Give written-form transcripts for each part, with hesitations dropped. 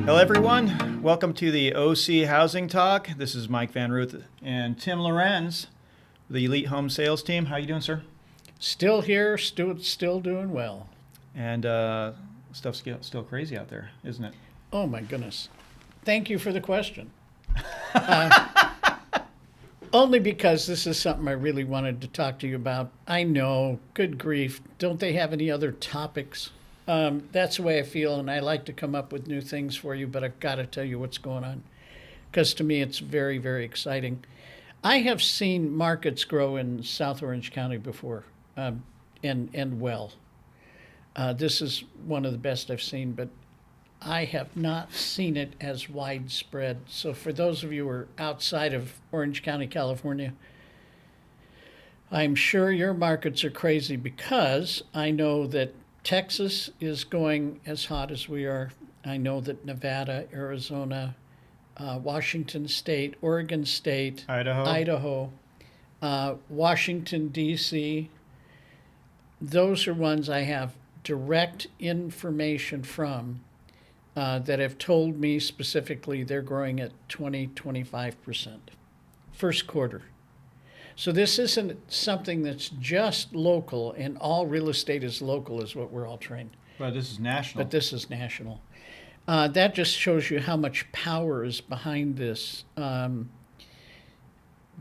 Hello, everyone. Welcome to the OC Housing Talk. This is Mike Van Ruth and Tim Lorenz, the Elite Home Sales Team. How you doing, sir? Still here, still doing well. And stuff's still crazy out there, isn't it? Oh my goodness. Thank you for the question. Only because this is something I really wanted to talk to you about. I know, good grief, don't they have any other topics? That's the way I feel, and I like to come up with new things for you, but I've got to tell you what's going on. Because to me, it's very, very exciting. I have seen markets grow in South Orange County before, and well. This is one of the best I've seen, but I have not seen it as widespread. So for those of you who are outside of Orange County, California, I'm sure your markets are crazy because I know that Texas is going as hot as we are. I know that Nevada, Arizona, Washington State, Oregon State, Idaho, Washington, D.C., those are ones I have direct information from that have told me specifically they're growing at 25% first quarter. So this isn't something that's just local, and all real estate is local is what we're all trained. But this is national. But this is national. That just shows you how much power is behind this.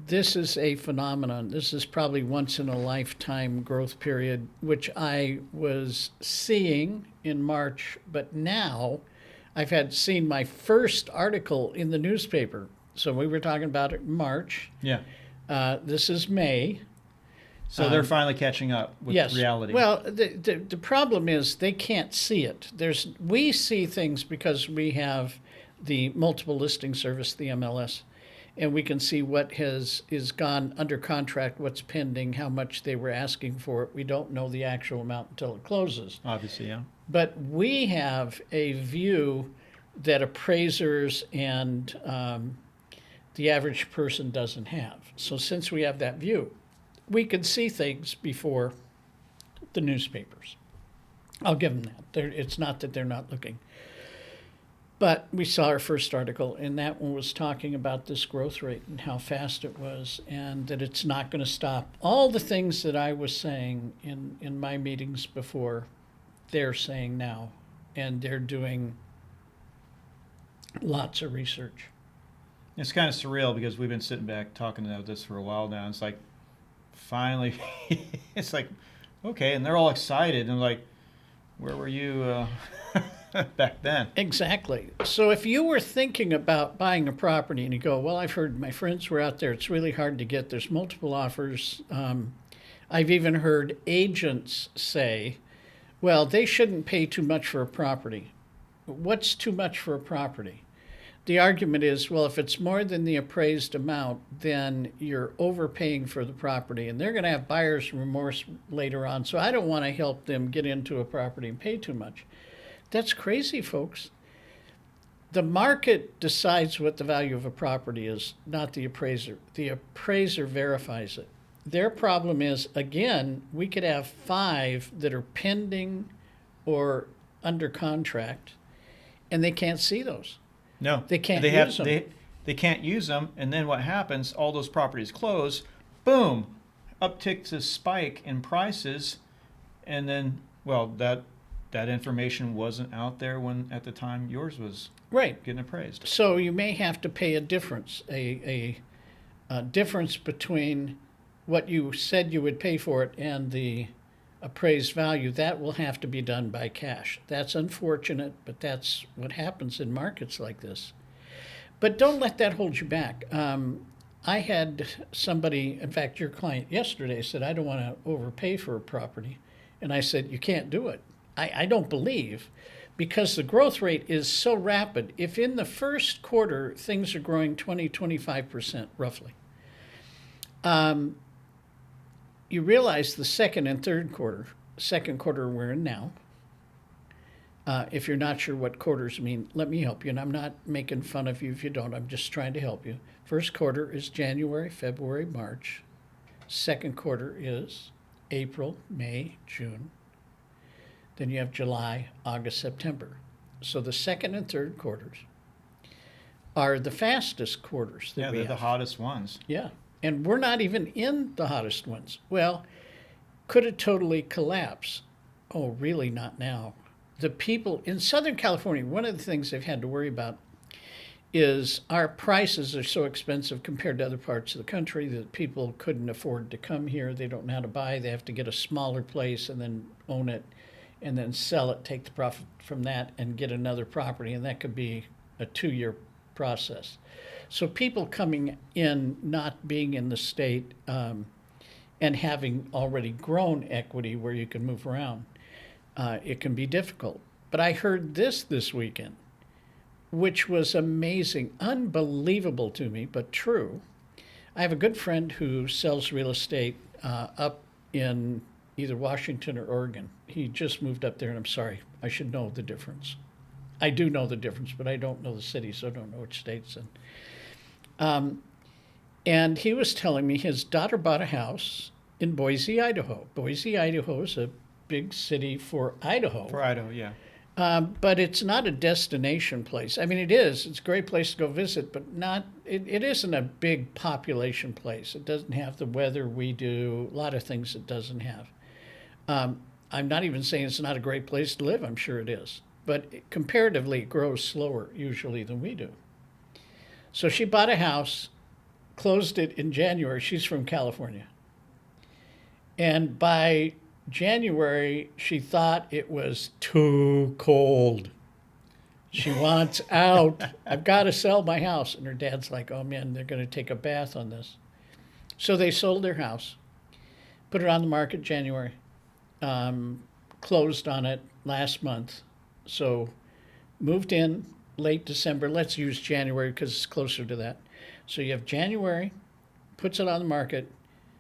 This is a phenomenon. This is probably once in a lifetime growth period, which I was seeing in March, but now I've seen my first article in the newspaper. So we were talking about it in March. Yeah. This is May. So they're finally catching up with reality. Well, the problem is they can't see it. We see things because we have the multiple listing service, the MLS, and we can see what is gone under contract, what's pending, how much they were asking for it. We don't know the actual amount until it closes. Obviously, yeah. But we have a view that appraisers and the average person doesn't have. So since we have that view, we can see things before the newspapers. I'll give them that. It's not that they're not looking. But we saw our first article, and that one was talking about this growth rate and how fast it was, and that it's not going to stop. All the things that I was saying in my meetings before, they're saying now, and they're doing lots of research. It's kind of surreal because we've been sitting back talking about this for a while now. It's like, finally, it's like, okay, and they're all excited. And like, where were you back then? Exactly. So if you were thinking about buying a property and you go, well, I've heard my friends were out there, it's really hard to get, there's multiple offers. I've even heard agents say, well, they shouldn't pay too much for a property. What's too much for a property? The argument is, well, if it's more than the appraised amount, then you're overpaying for the property, and they're going to have buyer's remorse later on. So I don't want to help them get into a property and pay too much. That's crazy, folks. The market decides what the value of a property is, not the appraiser. The appraiser verifies it. Their problem is, again, we could have 5 that are pending or under contract, and they can't see those. No, they can't use them. They can't use them, and then what happens? All those properties close. Boom, upticks a spike in prices, and then that information wasn't out there when at the time yours was getting appraised. So you may have to pay a difference, a difference between what you said you would pay for it and the appraised value. That will have to be done by cash. That's unfortunate, but that's what happens in markets like this. But don't let that hold you back. I had somebody, in fact, your client yesterday said, I don't want to overpay for a property. And I said, you can't do it. I don't believe, because the growth rate is so rapid. If in the first quarter things are growing 20-25% roughly, you realize the second and third quarter, second quarter we're in now, if you're not sure what quarters mean, let me help you. And I'm not making fun of you if you don't. I'm just trying to help you. First quarter is January, February, March. Second quarter is April, May, June. Then you have July, August, September. So the second and third quarters are the fastest quarters that Yeah, we they're have. the hottest ones. Yeah. And we're not even in the hottest ones. Well, could it totally collapse? Oh, really not now. The people in Southern California, one of the things they've had to worry about is our prices are so expensive compared to other parts of the country that people couldn't afford to come here. They don't know how to buy. They have to get a smaller place and then own it and then sell it, take the profit from that and get another property. And that could be a 2-year process. So people coming in, not being in the state, and having already grown equity where you can move around, it can be difficult. But I heard this weekend, which was amazing, unbelievable to me, but true. I have a good friend who sells real estate up in either Washington or Oregon. He just moved up there, and I'm sorry, I should know the difference. I do know the difference, but I don't know the city, so I don't know which state's in. And he was telling me his daughter bought a house in Boise, Idaho. Boise, Idaho is a big city for Idaho. For Idaho, yeah. But it's not a destination place. I mean, it is. It's a great place to go visit, but it isn't a big population place. It doesn't have the weather we do, a lot of things it doesn't have. I'm not even saying it's not a great place to live. I'm sure it is. But comparatively, it grows slower usually than we do. So she bought a house, closed it in January. She's from California. And by January, she thought it was too cold. She wants out. I've got to sell my house. And her dad's like, oh man, they're going to take a bath on this. So they sold their house, put it on the market January, closed on it last month. So moved in late December. Let's use January because it's closer to that. So you have January, puts it on the market,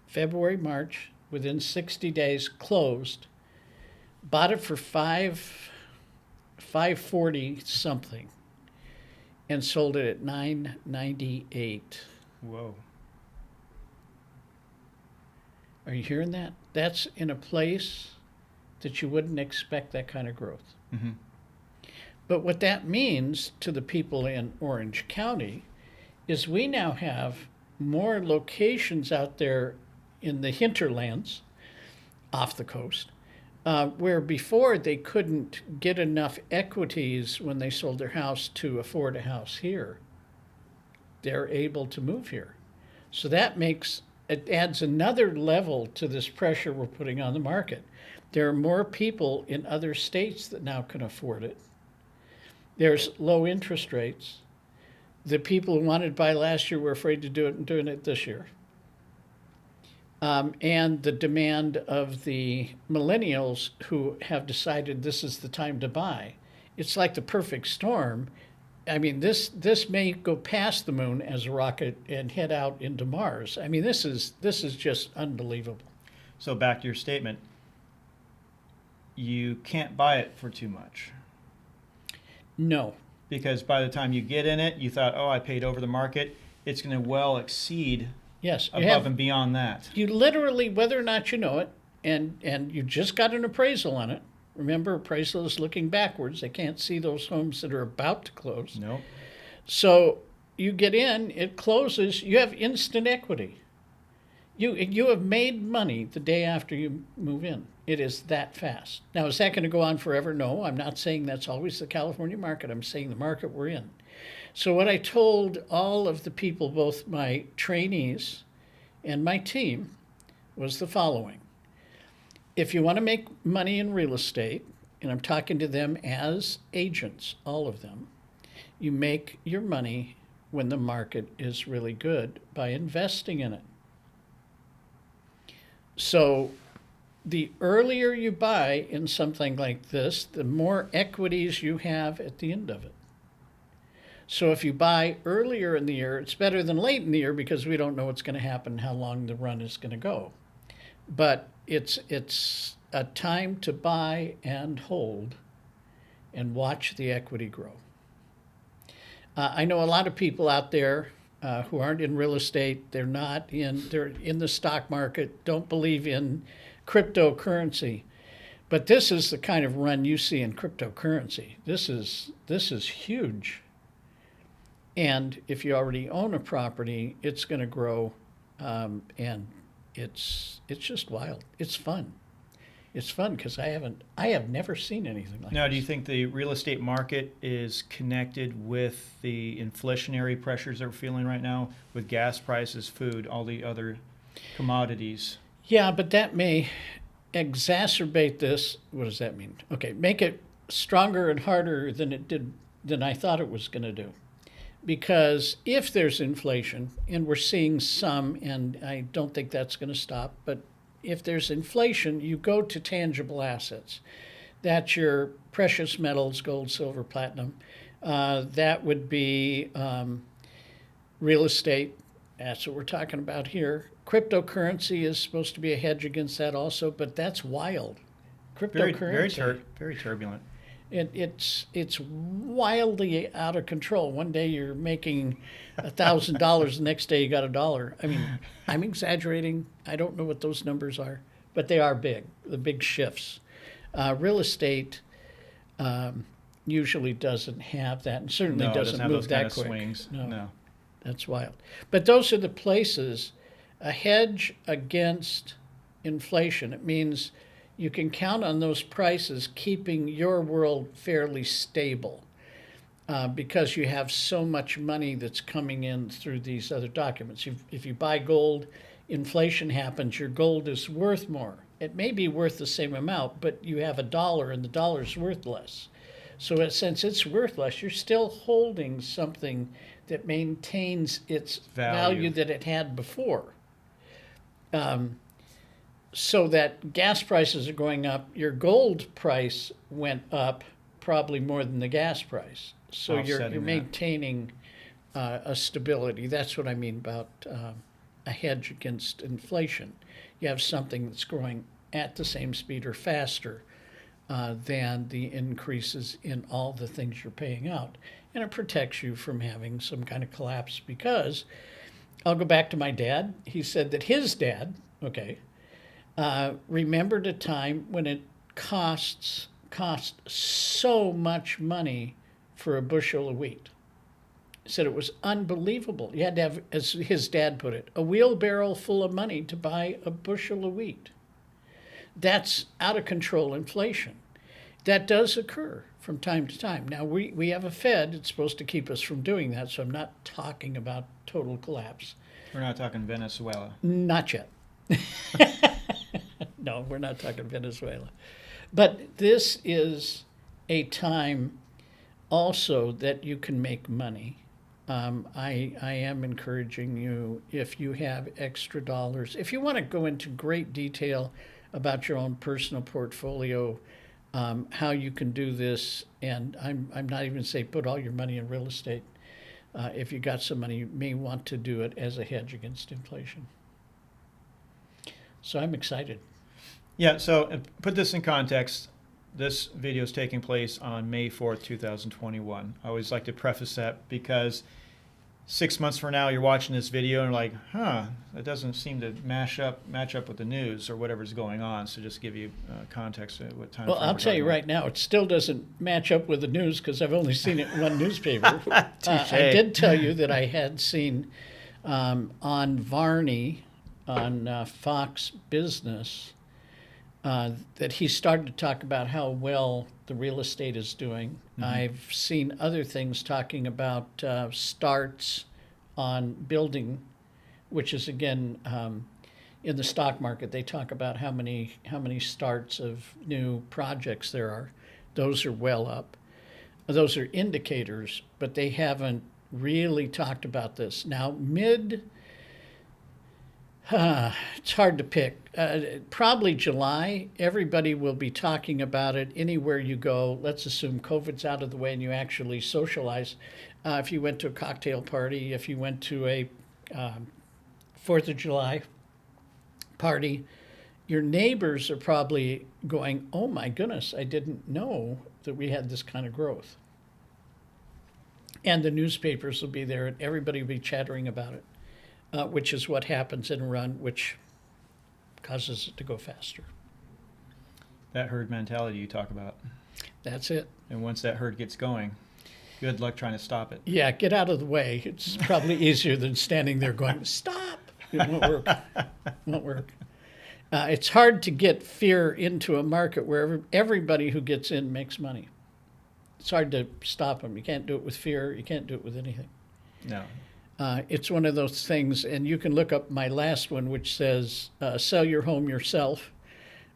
February, March, within 60 days, closed, bought it for $540 something, and sold it at $998. Whoa. Are you hearing that? That's in a place that you wouldn't expect that kind of growth. Mm-hmm. But what that means to the people in Orange County is we now have more locations out there in the hinterlands off the coast, where before they couldn't get enough equities when they sold their house to afford a house here. They're able to move here. So it adds another level to this pressure we're putting on the market. There are more people in other states that now can afford it. There's low interest rates. The people who wanted to buy last year were afraid to do it and doing it this year. And the demand of the millennials who have decided this is the time to buy. It's like the perfect storm. I mean, this may go past the moon as a rocket and head out into Mars. I mean, this is just unbelievable. So back to your statement, you can't buy it for too much. No. Because by the time you get in it, you thought, oh, I paid over the market. It's going to well exceed Yes. above and beyond that. You literally, whether or not you know it, and you just got an appraisal on it. Remember, appraisal is looking backwards. They can't see those homes that are about to close. No. So you get in, it closes, you have instant equity. You have made money the day after you move in. It is that fast. Now, is that going to go on forever? No, I'm not saying that's always the California market. I'm saying the market we're in. So what I told all of the people, both my trainees and my team, was the following. If you want to make money in real estate, and I'm talking to them as agents, all of them, you make your money when the market is really good by investing in it. So the earlier you buy in something like this, the more equities you have at the end of it. So if you buy earlier in the year, it's better than late in the year because we don't know what's going to happen, how long the run is going to go. But it's a time to buy and hold and watch the equity grow. I know a lot of people out there who aren't in real estate. They're in the stock market, don't believe in cryptocurrency. But this is the kind of run you see in cryptocurrency. This is huge. And if you already own a property, it's going to grow, and it's just wild. It's fun. It's fun because I have never seen anything like Now, this. do you think the real estate market is connected with the inflationary pressures that we're feeling right now with gas prices, food, all the other commodities? Yeah, but that may exacerbate this. What does that mean? Okay, make it stronger and harder than I thought it was going to do. Because if there's inflation, and we're seeing some, and I don't think that's going to stop, but if there's inflation, you go to tangible assets. That's your precious metals, gold, silver, platinum. That would be real estate. That's what we're talking about here. Cryptocurrency is supposed to be a hedge against that also, but that's wild. Cryptocurrency. Very turbulent. It's wildly out of control. One day you're making $1,000, the next day you got $1. I mean, I'm exaggerating. I don't know what those numbers are, but they are big. The big shifts. Real estate usually doesn't have that, and certainly No, it doesn't have move those that kind of quick. swings. No. That's wild. But those are the places, a hedge against inflation. It means you can count on those prices keeping your world fairly stable because you have so much money that's coming in through these other documents. If you buy gold, inflation happens, your gold is worth more. It may be worth the same amount, but you have $1 and the dollar's worth less. So since it's worth less, you're still holding something that maintains its value that it had before. So that gas prices are going up, your gold price went up probably more than the gas price. So you're Offsetting that. maintaining a stability. That's what I mean about a hedge against inflation. You have something that's growing at the same speed or faster than the increases in all the things you're paying out. And it protects you from having some kind of collapse because I'll go back to my dad. He said that his dad, remembered a time when it cost so much money for a bushel of wheat. He said it was unbelievable. You had to have, as his dad put it, a wheelbarrow full of money to buy a bushel of wheat. That's out of control inflation. That does occur from time to time. Now, we have a Fed. It's supposed to keep us from doing that, so I'm not talking about total collapse. We're not talking Venezuela. Not yet. No, we're not talking Venezuela. But this is a time also that you can make money. I am encouraging you, if you have extra dollars, if you want to go into great detail about your own personal portfolio, how you can do this, and I'm not even saying put all your money in real estate. If you got some money, you may want to do it as a hedge against inflation. So I'm excited. Yeah, so put this in context. This video is taking place on May 4th, 2021. I always like to preface that because 6 months from now, you're watching this video and you're like, that doesn't seem to match up with the news or whatever's going on. So just give you context at what time. Well, I'll tell you right now, it still doesn't match up with the news because I've only seen it in one newspaper. I did tell you that I had seen on Varney, on Fox Business, that he started to talk about how well the real estate is doing. Mm-hmm. I've seen other things talking about starts on building, which is again in the stock market. They talk about how many starts of new projects there are. Those are well up. Those are indicators, but they haven't really talked about this. Now, it's hard to pick. Probably July, everybody will be talking about it anywhere you go. Let's assume COVID's out of the way and you actually socialize. If you went to a cocktail party, if you went to a 4th of July party, your neighbors are probably going, oh my goodness, I didn't know that we had this kind of growth. And the newspapers will be there and everybody will be chattering about it. Which is what happens in a run, which causes it to go faster. that herd mentality you talk about. That's it. And once that herd gets going, good luck trying to stop it. Yeah, get out of the way. It's probably easier than standing there going, stop. It won't work. Won't work. It's hard to get fear into a market where everybody who gets in makes money. It's hard to stop them. You can't do it with fear. You can't do it with anything. No. It's one of those things, and you can look up my last one, which says, sell your home yourself.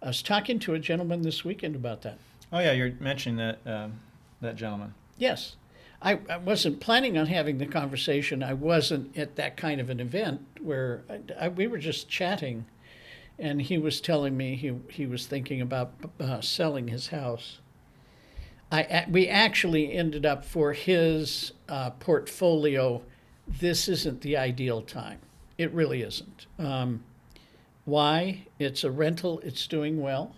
I was talking to a gentleman this weekend about that. Oh yeah, you're mentioning that gentleman. Yes. I wasn't planning on having the conversation. I wasn't at that kind of an event where we were just chatting, and he was telling me he was thinking about selling his house. We actually ended up, for his portfolio, this isn't the ideal time. It really isn't. Why? It's a rental. It's doing well.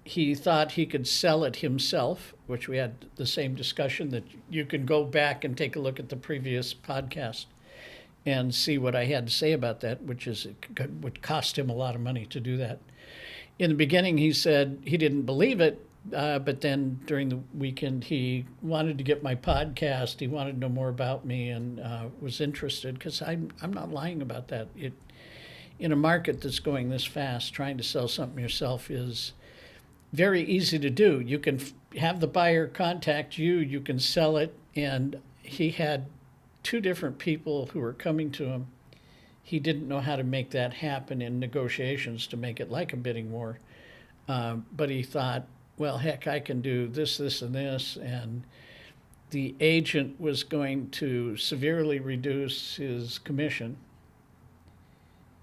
He thought he could sell it himself, which we had the same discussion that you can go back and take a look at the previous podcast and see what I had to say about that, which is it would cost him a lot of money to do that. In the beginning, he said he didn't believe it, but then during the weekend, he wanted to get my podcast. He wanted to know more about me and was interested, because I'm not lying about that. In a market that's going this fast, trying to sell something yourself is very easy to do. You can have the buyer contact you, you can sell it, and he had 2 different people who were coming to him. He didn't know how to make that happen in negotiations to make it like a bidding war, but he thought, well, heck, I can do this, this, and this, and the agent was going to severely reduce his commission.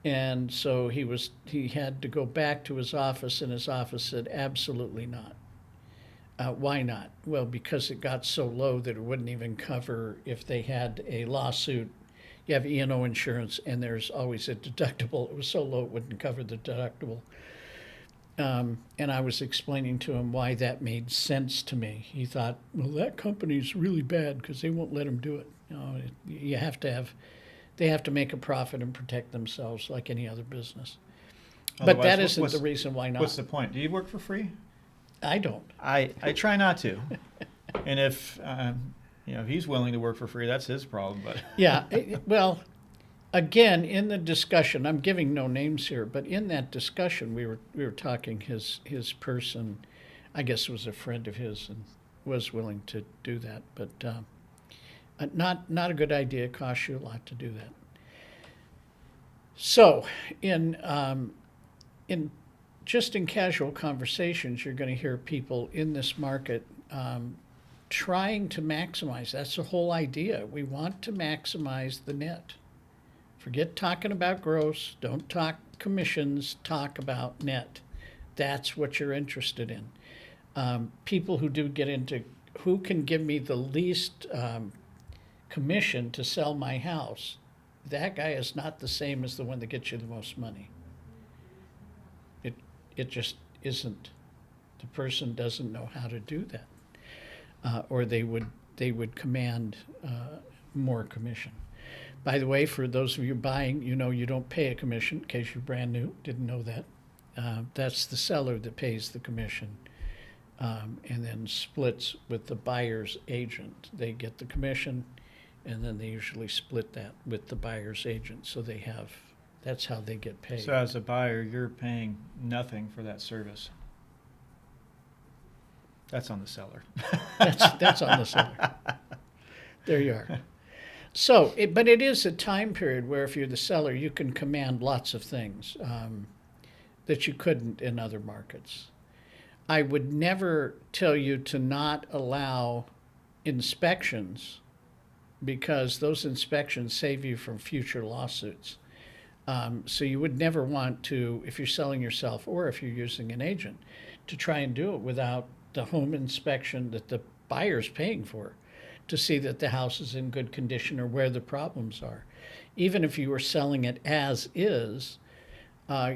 And so he had to go back to his office, and his office said, absolutely not. Why not? Well, because it got so low that it wouldn't even cover if they had a lawsuit. You have E&O insurance, and there's always a deductible. It was so low it wouldn't cover the deductible. And I was explaining to him why that made sense to me. He thought, well, that company's really bad because they won't let them do it. You have to have... They have to make a profit and protect themselves like any other business. But that isn't the reason why not. What's the point? Do you work for free? I don't. I try not to. And if if he's willing to work for free, that's his problem. But Yeah. Well, again, in the discussion, I'm giving no names here, but in that discussion, we were talking. His person, I guess, was a friend of his and was willing to do that, but. Not a good idea. It costs you a lot to do that. So, in casual conversations, you're going to hear people in this market trying to maximize. That's the whole idea. We want to maximize the net. Forget talking about gross. Don't talk commissions. Talk about net. That's what you're interested in. People who do get into who can give me the least commission to sell my house, that guy is not the same as the one that gets you the most money. It just isn't. The person doesn't know how to do that, or they would command more commission. By the way, for those of you buying, you don't pay a commission. In case you're brand new, didn't know that. That's the seller that pays the commission. And then splits with the buyer's agent. They get the commission, and then they usually split that with the buyer's agent. So that's how they get paid. So as a buyer, you're paying nothing for that service. That's on the seller. That's on the seller. There you are. So, but it is a time period where if you're the seller, you can command lots of things that you couldn't in other markets. I would never tell you to not allow inspections, because those inspections save you from future lawsuits. So you would never want to, if you're selling yourself or if you're using an agent, to try and do it without the home inspection that the buyer's paying for, to see that the house is in good condition or where the problems are. Even if you were selling it as is,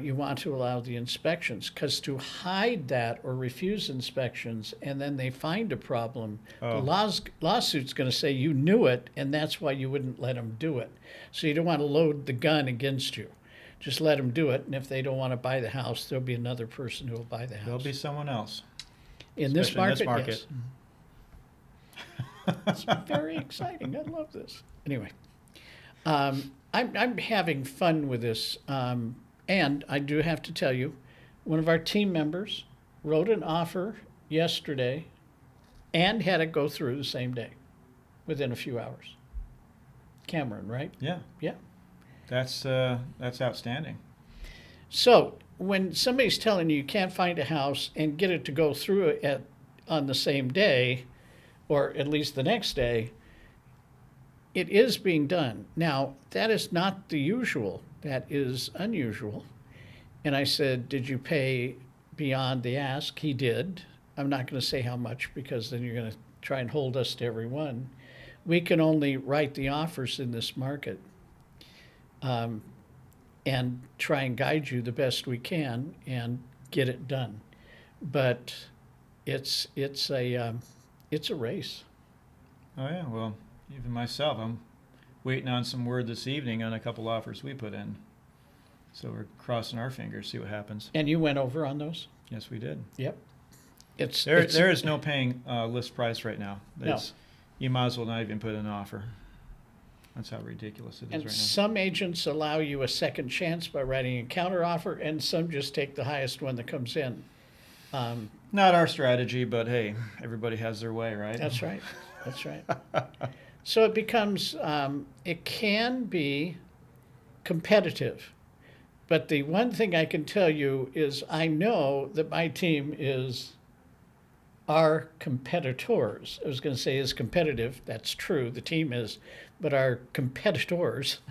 you want to allow the inspections, because to hide that or refuse inspections and then they find a problem, the lawsuit's going to say you knew it and that's why you wouldn't let them do it. So you don't want to load the gun against you. Just let them do it, and if they don't want to buy the house, there'll be another person who will buy the house. There'll be someone else. In this especially market, in this yes. It's very exciting. I love this. Anyway, I'm having fun with this, and I do have to tell you, one of our team members wrote an offer yesterday and had it go through the same day, within a few hours. Cameron, right? Yeah, Yeah. that's outstanding. So when somebody's telling you can't find a house and get it to go through on the same day, or at least the next day, it is being done. Now, that is not the usual. That is unusual. And I said, did you pay beyond the ask? He did. I'm not going to say how much because then you're going to try and hold us to every one. We can only write the offers in this market and try and guide you the best we can and get it done. But it's a race. Oh yeah, well, even myself, I'm waiting on some word this evening on a couple offers we put in. So we're crossing our fingers, see what happens. And you went over on those? Yes, we did. Yep. There is no paying list price right now. No. You might as well not even put in an offer. That's how ridiculous it is And right some agents allow you a second chance by writing a counter offer, and some just take the highest one that comes in. now. Not our strategy, but hey, everybody has their way, right? That's right. That's right. So it becomes, it can be competitive. But the one thing I can tell you is I know that my team our competitors. I was going to say is competitive. That's true. The team is. But our competitors,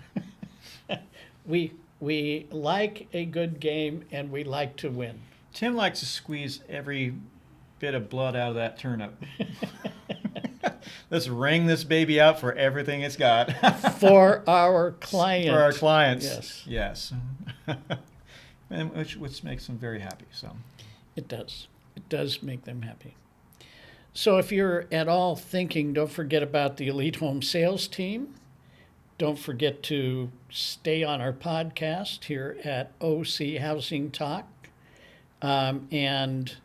we like a good game and we like to win. Tim likes to squeeze every bit of blood out of that turnip. Let's wring this baby out for everything it's got. For our client. For our clients. Yes. Yes. And which makes them very happy. So It does. It does make them happy. So if you're at all thinking, don't forget about the Elite Home Sales team. Don't forget to stay on our podcast here at OC Housing Talk. And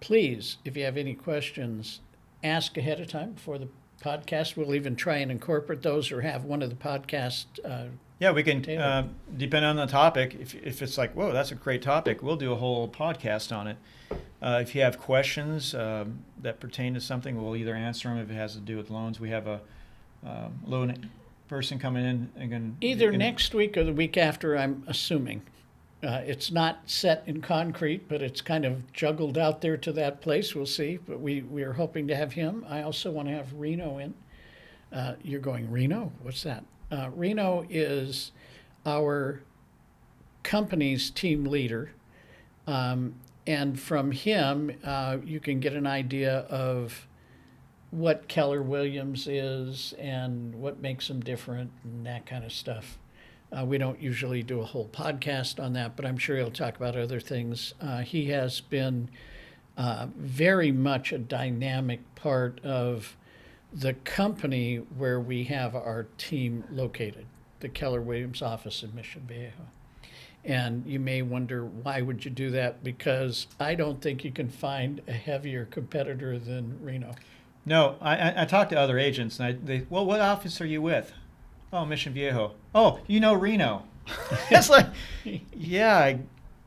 please, if you have any questions, ask ahead of time before the podcast. We'll even try and incorporate those or have one of the podcast. yeah, we can, Taylor. depend on the topic. If it's like, whoa, that's a great topic, we'll do a whole podcast on it. If you have questions that pertain to something, we'll either answer them if it has to do with loans. We have a loan person coming in and Either next week or the week after, I'm assuming. It's not set in concrete, but it's kind of juggled out there to that place. We'll see. But we are hoping to have him. I also want to have Reno in. You're going, Reno? What's that? Reno is our company's team leader. And from him, you can get an idea of what Keller Williams is and what makes them different and that kind of stuff. We don't usually do a whole podcast on that, but I'm sure he'll talk about other things. He has been very much a dynamic part of the company where we have our team located, the Keller Williams office in Mission Viejo. And you may wonder, why would you do that? Because I don't think you can find a heavier competitor than Reno. No, I talked to other agents, and well, what office are you with? Oh, Mission Viejo. Oh, you know Reno. It's like, yeah,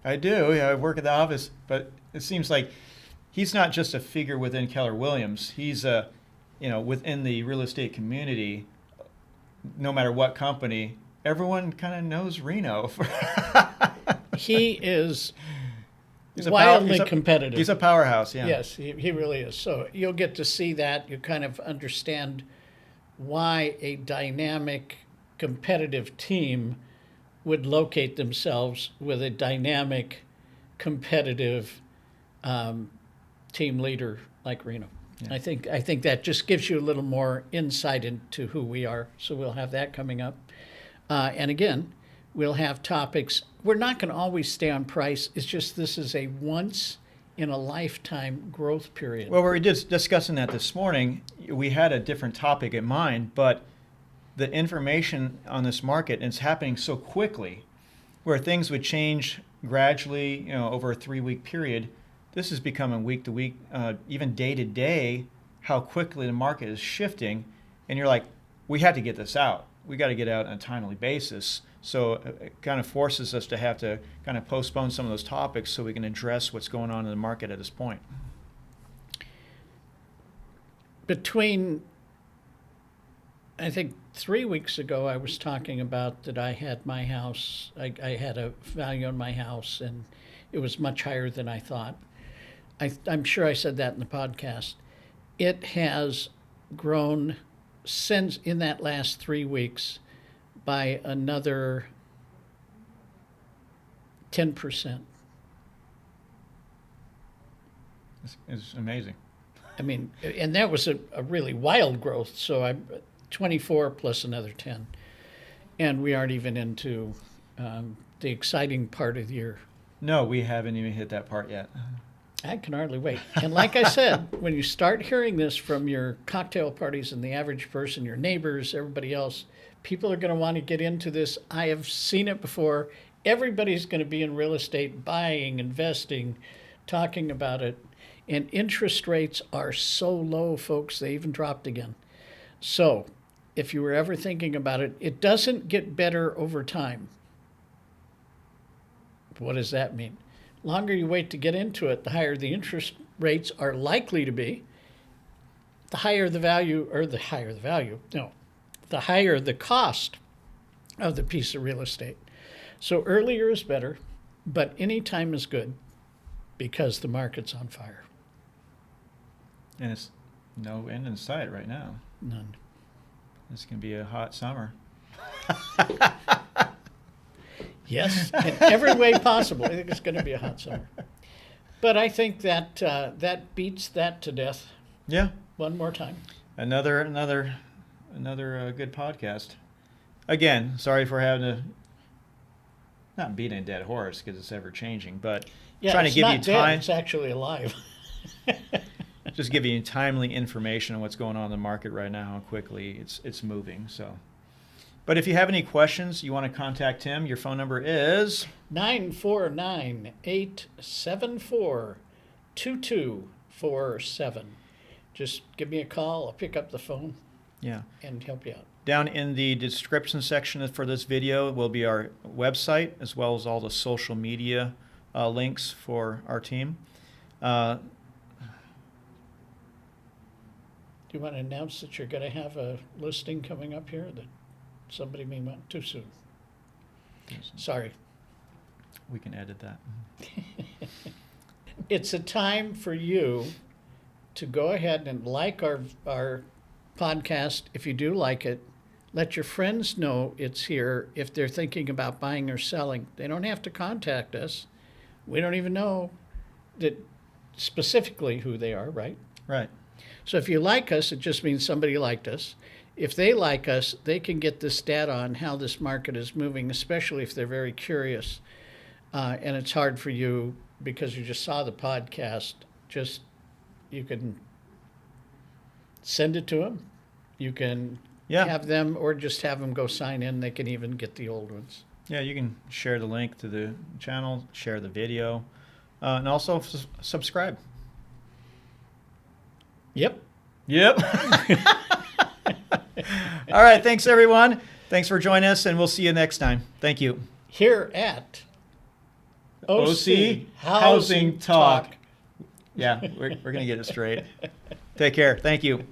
I do. Yeah, I work at the office, but it seems like he's not just a figure within Keller Williams. He's within the real estate community, no matter what company, everyone kind of knows Reno. He is He's wildly competitive. He's a powerhouse, yeah. Yes, he really is. So you'll get to see that. You kind of understand why a dynamic, competitive team would locate themselves with a dynamic, competitive team leader like Reno. Yeah. I think that just gives you a little more insight into who we are. So we'll have that coming up. And again, we'll have topics. We're not going to always stay on price. It's just this is a once in a lifetime growth period. Well, we were just discussing that this morning. We had a different topic in mind, but the information on this market, and it's happening so quickly, where things would change gradually, over a 3-week period, this is becoming week to week, even day to day, how quickly the market is shifting. And you're like, we have to get this out. We got to get out on a timely basis. So it kind of forces us to have to kind of postpone some of those topics so we can address what's going on in the market at this point. Between, I think 3 weeks ago, I was talking about that I had my house, I had a value on my house, and it was much higher than I thought. I'm sure I said that in the podcast. It has grown since in that last 3 weeks by another 10%. It's amazing. I mean, and that was a really wild growth. So I'm 24 plus another 10. And we aren't even into the exciting part of the year. No, we haven't even hit that part yet. I can hardly wait. And like I said, when you start hearing this from your cocktail parties and the average person, your neighbors, everybody else, people are going to want to get into this. I have seen it before. Everybody's going to be in real estate, buying, investing, talking about it. And interest rates are so low, folks, they even dropped again. So if you were ever thinking about it, it doesn't get better over time. What does that mean? Longer you wait to get into it, the higher the interest rates are likely to be. The higher the value, the higher the cost of the piece of real estate. So earlier is better, but any time is good because the market's on fire. And it's no end in sight right now. None. It's going to be a hot summer. Yes, in every way possible. I think it's going to be a hot summer. But I think that that beats that to death. Yeah. One more time. Another good podcast. Again, sorry for having to not beat a dead horse because it's ever changing, but trying to give you time. It's actually alive. Just give you timely information on what's going on in the market right now, how quickly it's moving. So, but if you have any questions, you want to contact him, your phone number is 949-874-2247. Just give me a call. I'll pick up the phone. Yeah. And help you out. Down in the description section for this video will be our website as well as all the social media links for our team. Do you want to announce that you're going to have a listing coming up here that somebody may want too soon? Sorry. We can edit that. It's a time for you to go ahead and like our podcast. If you do like it, let your friends know it's here if they're thinking about buying or selling. They don't have to contact us. We don't even know that specifically who they are, right? Right. So if you like us, it just means somebody liked us. If they like us, they can get this data on how this market is moving, especially if they're very curious. And it's hard for you because you just saw the podcast. You can send it to them. You can have them, or just have them go sign in. They can even get the old ones. Yeah, you can share the link to the channel, share the video, and also subscribe. Yep. All right, thanks everyone. Thanks for joining us, and we'll see you next time. Thank you. Here at OC Housing Talk. Yeah, we're going to get it straight. Take care. Thank you.